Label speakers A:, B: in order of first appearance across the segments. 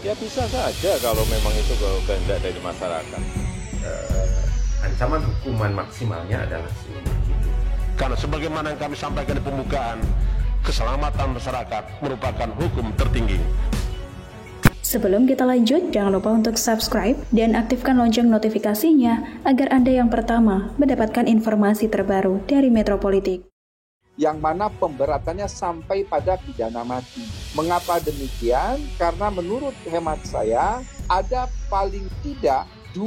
A: Ya bisa saja kalau memang itu kehendak dari masyarakat.
B: Ancaman hukuman maksimalnya adalah seumur hidup.
C: Karena sebagaimana yang kami sampaikan di pembukaan, keselamatan masyarakat merupakan hukum tertinggi.
D: Sebelum kita lanjut, jangan lupa untuk subscribe dan aktifkan lonceng notifikasinya agar Anda yang pertama mendapatkan informasi terbaru dari Metropolitik.
E: Yang mana pemberatannya sampai pada pidana mati. Mengapa demikian? Karena menurut hemat saya, ada paling tidak 2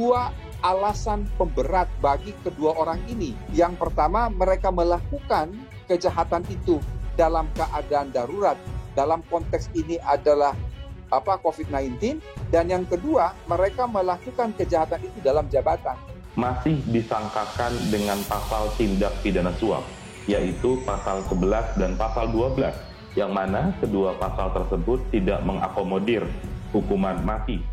E: alasan pemberat bagi kedua orang ini. Yang pertama, mereka melakukan kejahatan itu dalam keadaan darurat. Dalam konteks ini adalah COVID-19. Dan yang kedua, mereka melakukan kejahatan itu dalam jabatan.
F: Masih disangkakan dengan pasal tindak pidana suap, yaitu pasal 11 dan pasal 12, yang mana kedua pasal tersebut tidak mengakomodir hukuman mati.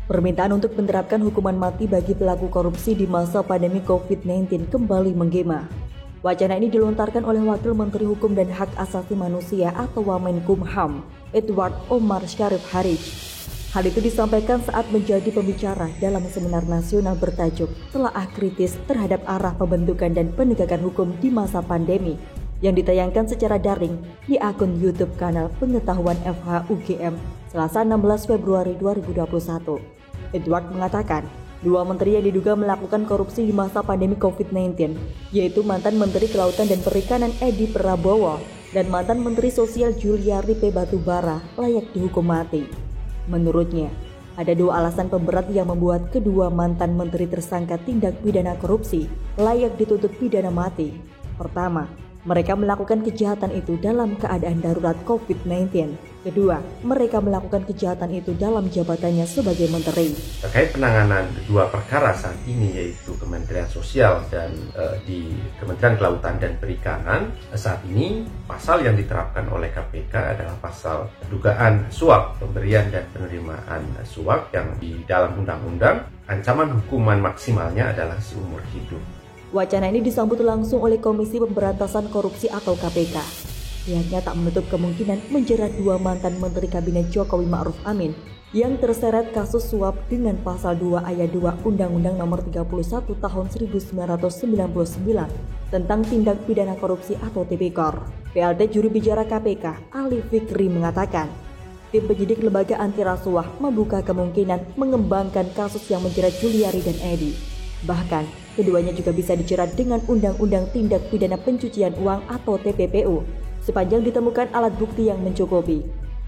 G: Permintaan untuk menerapkan hukuman mati bagi pelaku korupsi di masa pandemi COVID-19 kembali menggema. Wacana ini dilontarkan oleh Wakil Menteri Hukum dan Hak Asasi Manusia atau Wamenkumham, Edward Omar Syarif Harij. Hal itu disampaikan saat menjadi pembicara dalam seminar nasional bertajuk Telaah Kritis terhadap Arah Pembentukan dan Penegakan Hukum di Masa Pandemi yang ditayangkan secara daring di akun YouTube kanal Pengetahuan FH UGM Selasa 16 Februari 2021. Edward mengatakan, 2 menteri yang diduga melakukan korupsi di masa pandemi COVID-19, yaitu mantan Menteri Kelautan dan Perikanan Edi Prabowo dan mantan Menteri Sosial Juliari P. Batubara layak dihukum mati. Menurutnya, ada 2 alasan pemberat yang membuat kedua mantan menteri tersangka tindak pidana korupsi layak dituntut pidana mati. Pertama, mereka melakukan kejahatan itu dalam keadaan darurat COVID-19. Kedua, mereka melakukan kejahatan itu dalam jabatannya sebagai menteri.
B: Terkait penanganan 2 perkara saat ini, yaitu Kementerian Sosial dan di Kementerian Kelautan dan Perikanan, saat ini pasal yang diterapkan oleh KPK adalah pasal dugaan suap, pemberian dan penerimaan suap yang di dalam undang-undang ancaman hukuman maksimalnya adalah seumur hidup.
G: Wacana ini disambut langsung oleh Komisi Pemberantasan Korupsi atau KPK. Pihaknya tak menutup kemungkinan menjerat 2 mantan Menteri Kabinet Jokowi Ma'ruf Amin yang terseret kasus suap dengan pasal 2 ayat 2 Undang-Undang Nomor 31 Tahun 1999 tentang tindak pidana korupsi atau Tipikor. PLT juru bicara KPK, Ali Fikri mengatakan, tim penyidik lembaga anti rasuah membuka kemungkinan mengembangkan kasus yang menjerat Juliari dan Edi. Bahkan, keduanya juga bisa dijerat dengan Undang-Undang Tindak Pidana Pencucian Uang atau TPPU, sepanjang ditemukan alat bukti yang mencukupi.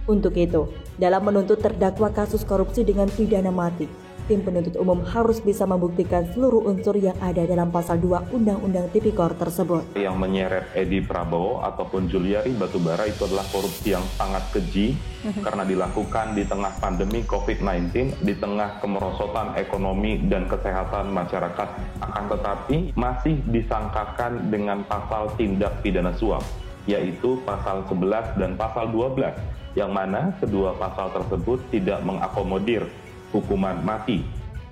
G: Untuk itu, dalam menuntut terdakwa kasus korupsi dengan pidana mati, tim penuntut umum harus bisa membuktikan seluruh unsur yang ada dalam pasal 2 Undang-Undang Tipikor tersebut.
F: Yang menyeret Edi Prabowo ataupun Juliari Batubara itu adalah korupsi yang sangat keji karena dilakukan di tengah pandemi COVID-19, di tengah kemerosotan ekonomi dan kesehatan masyarakat. Akan tetapi masih disangkakan dengan pasal tindak pidana suap, yaitu pasal 11 dan pasal 12, yang mana kedua pasal tersebut tidak mengakomodir hukuman mati.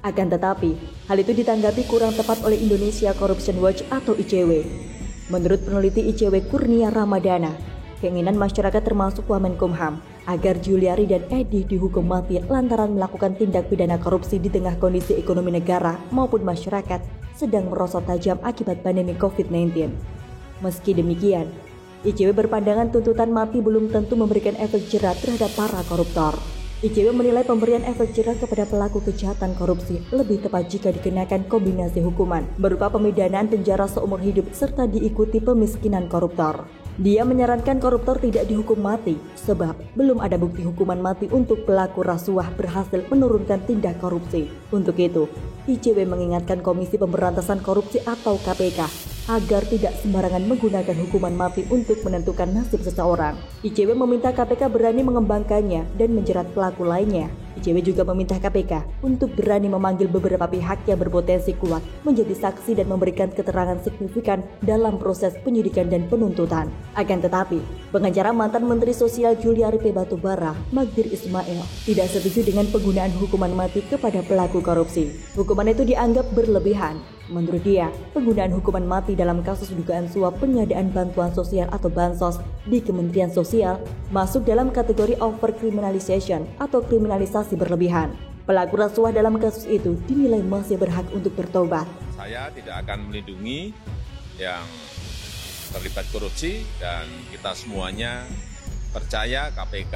G: Akan tetapi, hal itu ditanggapi kurang tepat oleh Indonesia Corruption Watch atau ICW. Menurut peneliti ICW Kurnia Ramadana, keinginan masyarakat termasuk Wamenkumham agar Juliari dan Edi dihukum mati lantaran melakukan tindak pidana korupsi di tengah kondisi ekonomi negara maupun masyarakat sedang merosot tajam akibat pandemi COVID-19. Meski demikian, ICW berpandangan tuntutan mati belum tentu memberikan efek jerat terhadap para koruptor. ICW menilai pemberian efek jerat kepada pelaku kejahatan korupsi lebih tepat jika dikenakan kombinasi hukuman berupa pemidanaan penjara seumur hidup serta diikuti pemiskinan koruptor. Dia menyarankan koruptor tidak dihukum mati sebab belum ada bukti hukuman mati untuk pelaku rasuah berhasil menurunkan tindak korupsi. Untuk itu, ICW mengingatkan Komisi Pemberantasan Korupsi atau KPK agar tidak sembarangan menggunakan hukuman mati untuk menentukan nasib seseorang. ICW meminta KPK berani mengembangkannya dan menjerat pelaku lainnya. ICW juga meminta KPK untuk berani memanggil beberapa pihak yang berpotensi kuat menjadi saksi dan memberikan keterangan signifikan dalam proses penyidikan dan penuntutan. Akan tetapi, pengacara mantan Menteri Sosial Juliari P. Batubara, Magdir Ismail, tidak setuju dengan penggunaan hukuman mati kepada pelaku korupsi. Hukuman itu dianggap berlebihan. Menurut dia, penggunaan hukuman mati dalam kasus dugaan suap pengadaan bantuan sosial atau bansos di Kementerian Sosial masuk dalam kategori overcriminalization atau kriminalisasi berlebihan. Pelaku rasuah dalam kasus itu dinilai masih berhak untuk bertobat.
A: Saya tidak akan melindungi yang terlibat korupsi dan kita semuanya percaya KPK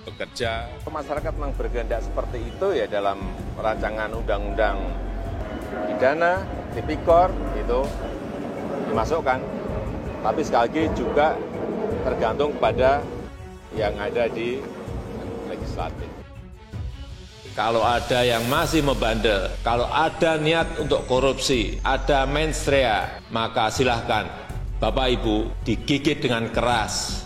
A: bekerja. Masyarakat memang berkehendak seperti itu ya dalam rancangan undang-undang pidana, tipikor itu dimasukkan. Tapi sekali lagi juga tergantung kepada yang ada di legislatif. Kalau ada yang masih membandel, kalau ada niat untuk korupsi, ada mensrea, maka silahkan Bapak Ibu digigit dengan keras.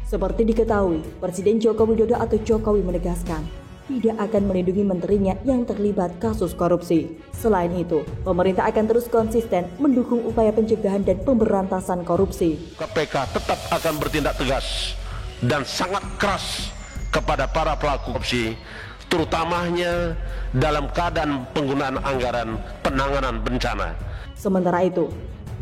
G: Seperti diketahui, Presiden Joko Widodo atau Jokowi menegaskan tidak akan melindungi menterinya yang terlibat kasus korupsi. Selain itu, pemerintah akan terus konsisten mendukung upaya pencegahan dan pemberantasan korupsi.
C: KPK tetap akan bertindak tegas dan sangat keras kepada para pelaku korupsi, terutamanya dalam keadaan penggunaan anggaran penanganan bencana.
G: Sementara itu,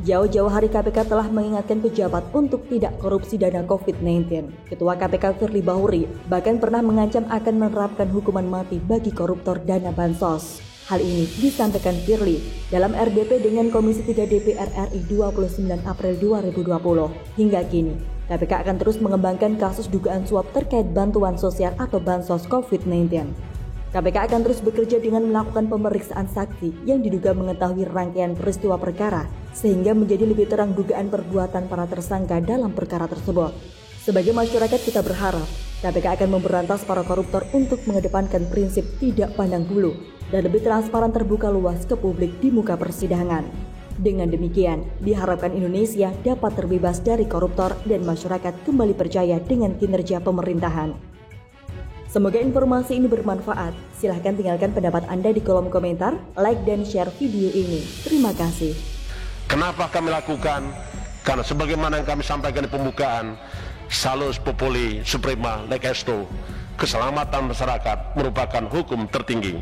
G: jauh-jauh hari KPK telah mengingatkan pejabat untuk tidak korupsi dana COVID-19. Ketua KPK Firly Bahuri bahkan pernah mengancam akan menerapkan hukuman mati bagi koruptor dana bansos. Hal ini disampaikan Firly dalam RDP dengan Komisi 3 DPR RI 29 April 2020. Hingga kini, KPK akan terus mengembangkan kasus dugaan suap terkait bantuan sosial atau bansos COVID-19. KPK akan terus bekerja dengan melakukan pemeriksaan saksi yang diduga mengetahui rangkaian peristiwa perkara sehingga menjadi lebih terang dugaan perbuatan para tersangka dalam perkara tersebut. Sebagai masyarakat kita berharap KPK akan memberantas para koruptor untuk mengedepankan prinsip tidak pandang bulu dan lebih transparan terbuka luas ke publik di muka persidangan. Dengan demikian, diharapkan Indonesia dapat terbebas dari koruptor dan masyarakat kembali percaya dengan kinerja pemerintahan. Semoga informasi ini bermanfaat. Silahkan tinggalkan pendapat Anda di kolom komentar, like dan share video ini. Terima kasih.
C: Kenapa kami lakukan? Karena sebagaimana yang kami sampaikan di pembukaan, Salus Populi Suprema Lex Esto, keselamatan masyarakat merupakan hukum tertinggi.